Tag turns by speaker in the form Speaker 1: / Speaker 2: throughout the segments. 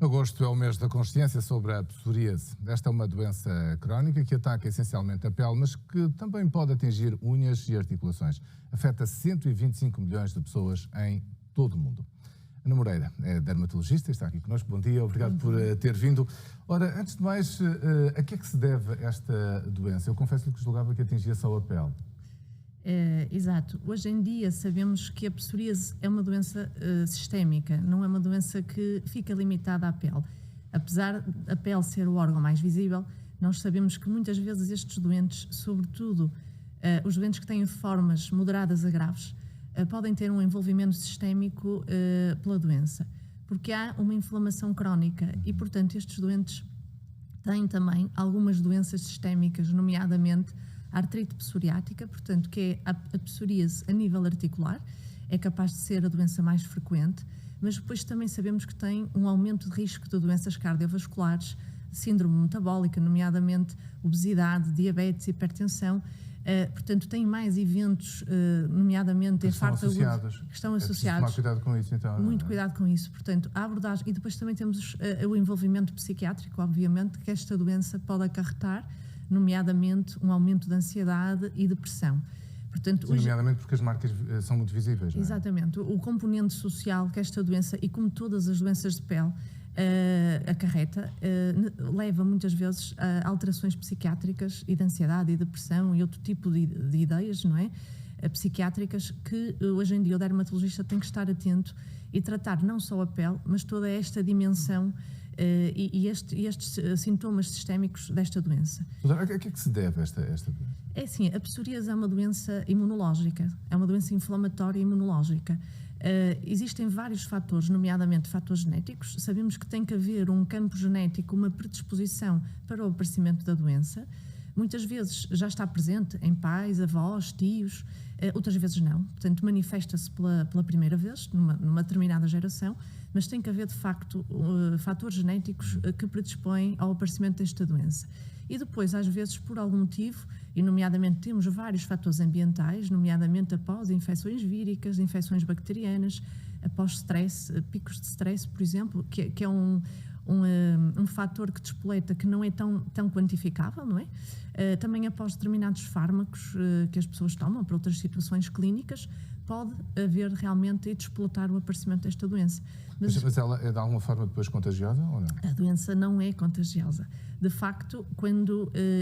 Speaker 1: Agosto é o mês da consciência sobre a psoríase. Esta é uma doença crónica que ataca essencialmente a pele, mas que também pode atingir unhas e articulações. Afeta 125 milhões de pessoas em todo o mundo. Ana Moreira é dermatologista, está aqui connosco. Bom dia, obrigado por ter vindo. Ora, antes de mais, a que é que se deve esta doença? Eu confesso-lhe que julgava que atingia só a pele.
Speaker 2: Exato. Hoje em dia sabemos que a psoríase é uma doença sistémica, não é uma doença que fica limitada à pele. Apesar da pele ser o órgão mais visível, nós sabemos que muitas vezes estes doentes, sobretudo os doentes que têm formas moderadas a graves, podem ter um envolvimento sistémico pela doença, porque há uma inflamação crónica e, portanto, estes doentes têm também algumas doenças sistémicas, nomeadamente a artrite psoriática, portanto, que é a psoríase a nível articular, é capaz de ser a doença mais frequente, mas depois também sabemos que tem um aumento de risco de doenças cardiovasculares, síndrome metabólica, nomeadamente obesidade, diabetes, hipertensão. Portanto, tem mais eventos, nomeadamente infarto agudo, que estão associados.
Speaker 1: Tomar cuidado com isso, então.
Speaker 2: Muito cuidado com isso. Portanto, a abordagem. E depois também temos o envolvimento psiquiátrico, obviamente, que esta doença pode acarretar, nomeadamente um aumento de ansiedade e depressão.
Speaker 1: Portanto, nomeadamente porque as marcas são muito visíveis, não é?
Speaker 2: Exatamente. O componente social que esta doença, e como todas as doenças de pele, acarreta, leva muitas vezes a alterações psiquiátricas e de ansiedade e depressão e outro tipo de ideias, não é? Psiquiátricas que hoje em dia o dermatologista tem que estar atento e tratar não só a pele, mas toda esta dimensão e estes sintomas sistémicos desta doença.
Speaker 1: A que é que se deve esta doença?
Speaker 2: É assim, a psoríase é uma doença imunológica, é uma doença inflamatória imunológica. Existem vários fatores, nomeadamente fatores genéticos. Sabemos que tem que haver um campo genético, uma predisposição para o aparecimento da doença. Muitas vezes já está presente em pais, avós, tios, outras vezes não. Portanto, manifesta-se pela primeira vez, numa determinada geração, mas tem que haver, de facto, fatores genéticos que predispõem ao aparecimento desta doença. E depois, às vezes, por algum motivo, e nomeadamente temos vários fatores ambientais, nomeadamente após infecções víricas, infecções bacterianas, após stress, picos de stress, por exemplo, que é um fator que despoleta que não é tão quantificável, não é? Também após determinados fármacos que as pessoas tomam para outras situações clínicas, pode haver realmente e despoletar o aparecimento desta doença.
Speaker 1: Mas ela é de alguma forma depois contagiosa ou não?
Speaker 2: A doença não é contagiosa. De facto,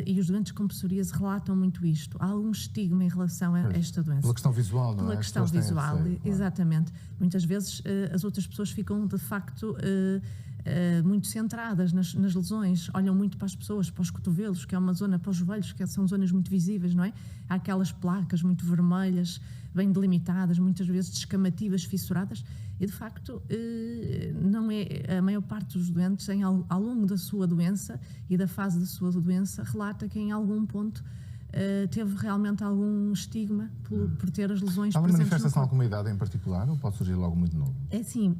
Speaker 2: e os doentes com psoríase relatam muito isto, há algum estigma em relação a esta doença.
Speaker 1: Pela questão visual, não é?
Speaker 2: Pela questão visual, exatamente. Muitas vezes as outras pessoas ficam, de facto, muito centradas nas lesões, olham muito para as pessoas, para os cotovelos, que é uma zona, para os joelhos, que são zonas muito visíveis, não é? Há aquelas placas muito vermelhas, bem delimitadas, muitas vezes descamativas, fissuradas, e de facto não é a maior parte dos doentes, ao longo da sua doença e da fase da sua doença, relata que em algum ponto teve realmente algum estigma por ter as lesões presentes no corpo.
Speaker 1: Manifesta-se em alguma idade em particular ou pode surgir logo muito novo?
Speaker 2: É assim,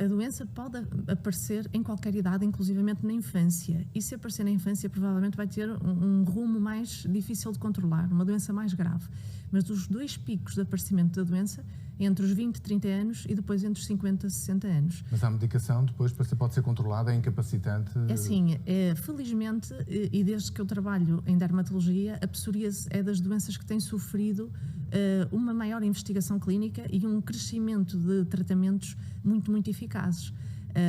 Speaker 2: a doença pode aparecer em qualquer idade, inclusivamente na infância. E se aparecer na infância, provavelmente vai ter um rumo mais difícil de controlar, uma doença mais grave. Mas os dois picos de aparecimento da doença, entre os 20 e 30 anos e depois entre os 50 e 60 anos.
Speaker 1: Mas a medicação depois pode ser controlada, é incapacitante?
Speaker 2: É assim, felizmente, e desde que eu trabalho em dermatologia, a psoríase é das doenças que tem sofrido uma maior investigação clínica e um crescimento de tratamentos muito, muito eficazes.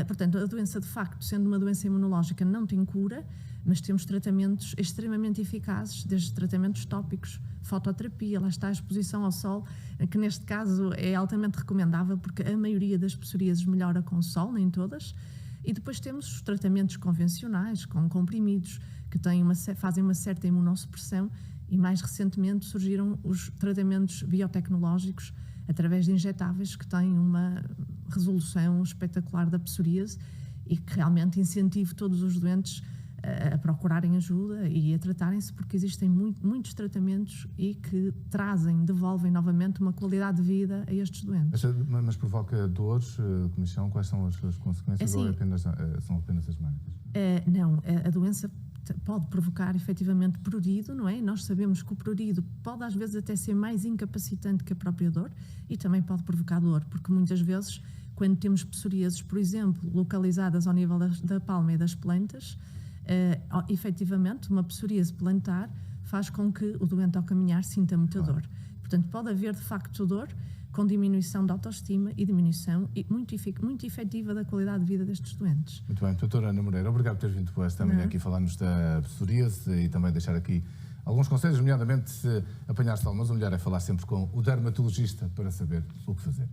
Speaker 2: Portanto, a doença, de facto, sendo uma doença imunológica, não tem cura, mas temos tratamentos extremamente eficazes, desde tratamentos tópicos, fototerapia, lá está a exposição ao sol, que neste caso é altamente recomendável, porque a maioria das psoríases melhora com o sol, nem todas. E depois temos os tratamentos convencionais, com comprimidos, que fazem uma certa imunossupressão, e mais recentemente surgiram os tratamentos biotecnológicos, através de injetáveis, que têm uma resolução espetacular da psoríase e que realmente incentivam todos os doentes a procurarem ajuda e a tratarem-se, porque existem muitos tratamentos e que devolvem novamente uma qualidade de vida a estes doentes.
Speaker 1: Mas provoca dores, comissão? Quais são as consequências, ou são apenas as marcas?
Speaker 2: Não, a doença pode provocar efetivamente prurido, não é? Nós sabemos que o prurido pode às vezes até ser mais incapacitante que a própria dor e também pode provocar dor, porque muitas vezes quando temos psoríases, por exemplo, localizadas ao nível da palma e das plantas, efetivamente, uma psoríase plantar faz com que o doente ao caminhar sinta muita dor. Portanto, pode haver de facto dor com diminuição da autoestima e diminuição muito efetiva da qualidade de vida destes doentes.
Speaker 1: Muito bem, doutora Ana Moreira, obrigado por ter vindo esta manhã aqui falar-nos da psoríase e também deixar aqui alguns conselhos, nomeadamente se apanhar-se algumas, o melhor é falar sempre com o dermatologista para saber o que fazer.